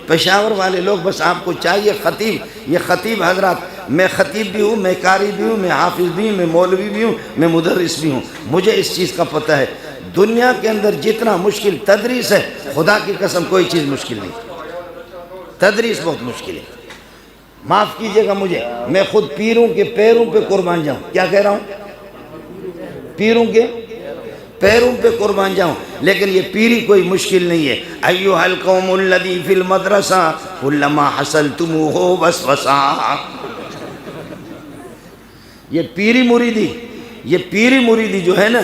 پشاور والے لوگ بس آپ کو چاہیے خطیب، یہ خطیب حضرات، میں خطیب بھی ہوں، میں قاری بھی ہوں، میں حافظ بھی ہوں، میں مولوی بھی ہوں، میں مدرس بھی ہوں، مجھے اس چیز کا پتہ ہے دنیا کے اندر جتنا مشکل تدریس ہے، خدا کی قسم کوئی چیز مشکل نہیں، تدریس بہت مشکل ہے۔ معاف کیجئے گا مجھے، میں خود پیروں کے پیروں پہ قربان جاؤں، کیا کہہ رہا ہوں؟ پیروں کے پیروں پہ قربان جاؤں، لیکن یہ پیری کوئی مشکل نہیں ہے۔ ایھا القوم الذی فی المدرسہ کلما حصلتموہ وسوسا، یہ پیری مریدی جو ہے نا،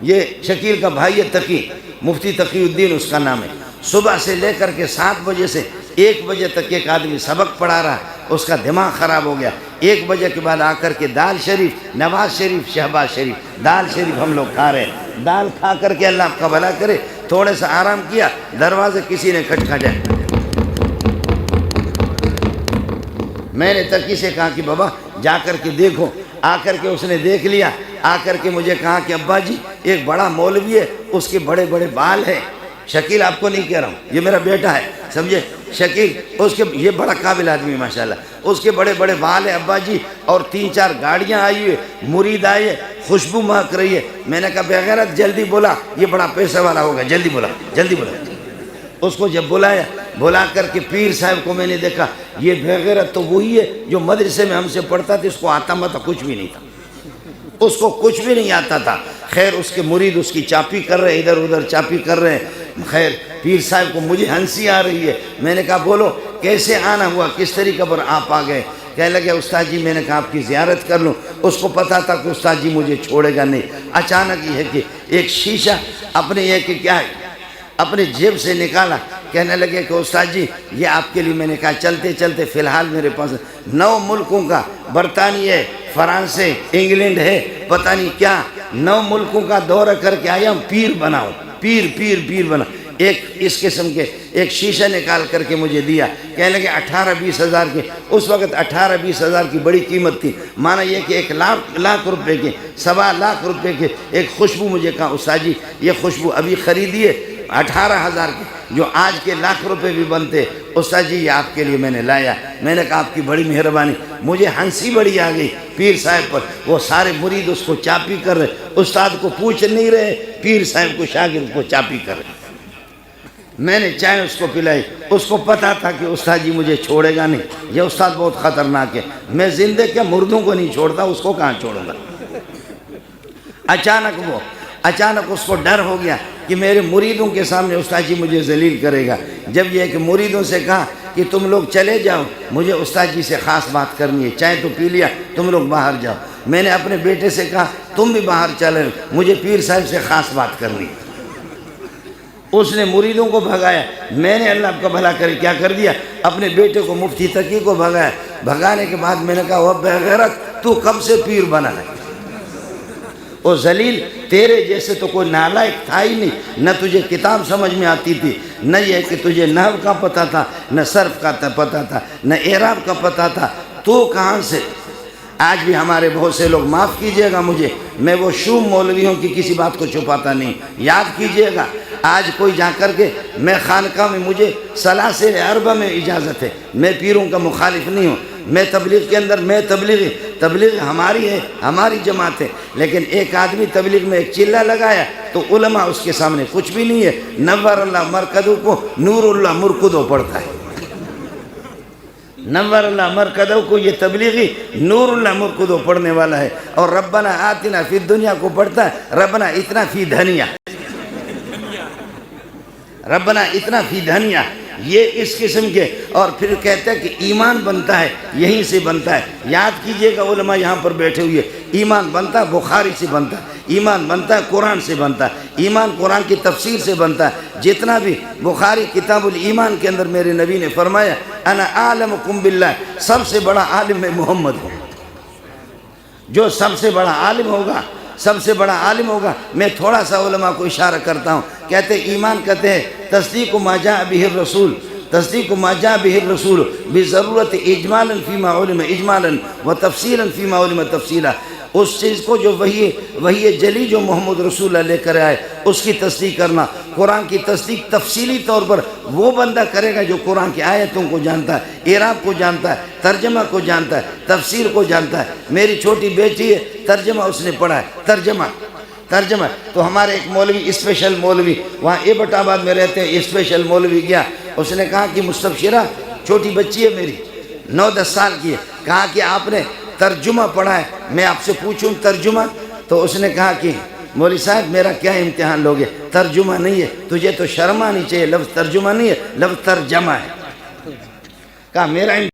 یہ شکیل کا بھائی ہے تقی، مفتی تقی الدین اس کا نام ہے، صبح سے لے کر کے 7 بجے سے 1 بجے تک ایک آدمی سبق پڑھا رہا، اس کا دماغ خراب ہو گیا، 1 بجے کے بعد آ کر کے دال شریف، نواز شریف، شہباز شریف، دال شریف ہم لوگ کھا رہے ہیں، دال کھا کر کے اللہ آپ کا بھلا کرے، تھوڑے سا آرام کیا، دروازے کسی نے کھٹکھٹایا، میں نے تقی سے کہا کہ بابا جا کر کے دیکھو، آ کر کے اس نے دیکھ لیا، آ کر کے مجھے کہا کہ ابا جی ایک بڑا مولوی ہے، اس کے بڑے بڑے بال ہیں، شکیل آپ کو نہیں کہہ رہا ہوں، یہ میرا بیٹا ہے، سمجھے شکیل، اس کے یہ بڑا قابل آدمی ہے ماشاءاللہ، اس کے بڑے بڑے بال ہیں ابا جی، اور 3-4 گاڑیاں آئی ہوئی، مرید آئے ہیں، خوشبو مہک رہی ہے۔ میں نے کہا بے غیرت جلدی بولا، یہ بڑا پیسے والا ہوگا، جلدی بولا۔ اس کو جب بلا کر کے پیر صاحب کو میں نے دیکھا، یہ بے غیرت تو وہی ہے جو مدرسے میں ہم سے پڑھتا تھا، اس کو آتا متا کچھ بھی نہیں تھا، اس کو کچھ بھی نہیں آتا تھا۔ خیر اس کے مرید اس کی چاپی کر رہے ہیں، ادھر ادھر چاپی کر رہے ہیں۔ خیر پیر صاحب کو مجھے ہنسی آ رہی ہے، میں نے کہا بولو کیسے آنا ہوا، کس طریقے پر آپ آ گئے؟ کہنے لگے استاد جی میں نے کہا آپ کی زیارت کر لوں، اس کو پتا تھا کہ استاد جی مجھے چھوڑے گا نہیں۔ اچانک یہ ہے کہ ایک شیشہ اپنے جیب سے نکالا، کہنے لگے کہ استاد جی یہ آپ کے لیے، میں نے کہا چلتے چلتے فی الحال میرے پاس 9 ملکوں کا، برطانیہ ہے، فرانس ہے، انگلینڈ ہے، پتہ نہیں کیا 9 ملکوں کا دورہ کر کے آیا ہوں، پیر بناؤ، پیر بنا۔ ایک اس قسم کے ایک شیشہ نکال کر کے مجھے دیا، کہنے لگے 18-20 ہزار کے، اس وقت 18-20 ہزار کی بڑی قیمت تھی، مانا یہ کہ 1 لاکھ روپے کے، 1.25 لاکھ روپے کے ایک خوشبو، مجھے کہا استاد جی یہ خوشبو ابھی خریدیے 18,000 کی، جو آج کے لاکھ روپے بھی بنتے، استاد جی یہ آپ کے لیے میں نے لایا۔ میں نے کہا آپ کی بڑی مہربانی۔ مجھے ہنسی بڑی آ گئی پیر صاحب پر، وہ سارے مرید اس کو چاپی کر رہے، استاد کو پوچھ نہیں رہے، پیر صاحب کو شاگرد کو چاپی کر رہے۔ میں نے چائے اس کو پلائی، اس کو پتا تھا کہ استاد جی مجھے چھوڑے گا نہیں، یہ استاد بہت خطرناک ہے، میں زندہ کیا مردوں کو نہیں چھوڑتا، اس کو کہاں چھوڑوں گا۔ اچانک اس کو ڈر ہو گیا کہ میرے مریدوں کے سامنے استاد جی مجھے ذلیل کرے گا۔ جب یہ کہ مریدوں سے کہا کہ تم لوگ چلے جاؤ، مجھے استاد جی سے خاص بات کرنی ہے، چائے تو پی لیا، تم لوگ باہر جاؤ۔ میں نے اپنے بیٹے سے کہا تم بھی باہر چلے، مجھے پیر صاحب سے خاص بات کرنی ہے۔ اس نے مریدوں کو بھگایا، میں نے اللہ کا بھلا کرے کیا کر دیا، اپنے بیٹے کو مفتی تقی کو بھگایا۔ بھگانے کے بعد میں نے کہا وہ بے غیرت تو کب سے پیر بنا ہے؟ او ذلیل، تیرے جیسے تو کوئی نالائق تھا ہی نہیں، نہ تجھے کتاب سمجھ میں آتی تھی، نہ یہ کہ تجھے نحو کا پتہ تھا، نہ صرف کا پتہ تھا، نہ اعراب کا پتہ تھا، تو کہاں سے؟ آج بھی ہمارے بہت سے لوگ، معاف کیجئے گا مجھے، میں وہ شوم مولویوں کی کسی بات کو چھپاتا نہیں، یاد کیجئے گا، آج کوئی جا کر کے، میں خانقاہ میں مجھے سلاسل اربع میں اجازت ہے، میں پیروں کا مخالف نہیں ہوں، میں تبلیغ کے اندر، میں تبلیغ ہماری ہے، ہماری جماعت ہے، لیکن ایک آدمی تبلیغ میں ایک چلہ لگایا تو علماء اس کے سامنے کچھ بھی نہیں ہے، نور اللہ مرکدو کو نور اللہ مرکدو پڑھتا ہے، نور اللہ مرکدو کو یہ تبلیغی نور اللہ مرکدو پڑھنے والا ہے، اور ربنا آتنا فی الدنیا کو پڑھتا ہے ربنا اتنا فی دھنیا، ربنا اتنا فی دھنیا، یہ اس قسم کے، اور پھر کہتا ہے کہ ایمان بنتا ہے یہیں سے بنتا ہے۔ یاد کیجئے گا علماء یہاں پر بیٹھے ہوئے، ایمان بنتا ہے بخاری سے بنتا ہے، ایمان بنتا ہے قرآن سے بنتا ہے، ایمان قرآن کی تفسیر سے بنتا ہے۔ جتنا بھی بخاری کتاب الایمان کے اندر میرے نبی نے فرمایا انا اعلمکم باللہ، سب سے بڑا عالم میں محمد ہوں، جو سب سے بڑا عالم ہوگا، میں تھوڑا سا علماء کو اشارہ کرتا ہوں، کہتے ایمان کہتے ہیں تصدیق ما جاء به الرسول بضرورت اجمالا فيما علم اجمالا وتفصیلا فيما علم تفصیلا۔ اس چیز کو جو وحی جلی جو محمد رسول اللہ لے کر آئے اس کی تصدیق کرنا۔ قرآن کی تصدیق تفصیلی طور پر وہ بندہ کرے گا جو قرآن کی آیتوں کو جانتا ہے، اعراب کو جانتا ہے، ترجمہ کو جانتا ہے، تفسیر کو جانتا ہے۔ میری چھوٹی بیٹی ہے، ترجمہ اس نے پڑھا ہے، ترجمہ تو ہمارے ایک مولوی اسپیشل مولوی وہاں ایبٹ آباد میں رہتے ہیں، اسپیشل مولوی گیا، اس نے کہا کہ مستبشرہ چھوٹی بچی ہے میری 9-10 سال کی ہے، کہا کہ آپ نے ترجمہ پڑھا ہے، میں آپ سے پوچھوں ترجمہ؟ تو اس نے کہا کہ مولوی صاحب میرا کیا امتحان لوگے، ترجمہ نہیں ہے، تجھے تو شرم آنی چاہیے، لفظ ترجمہ نہیں ہے، لفظ ترجمہ ہے۔ کہا میرا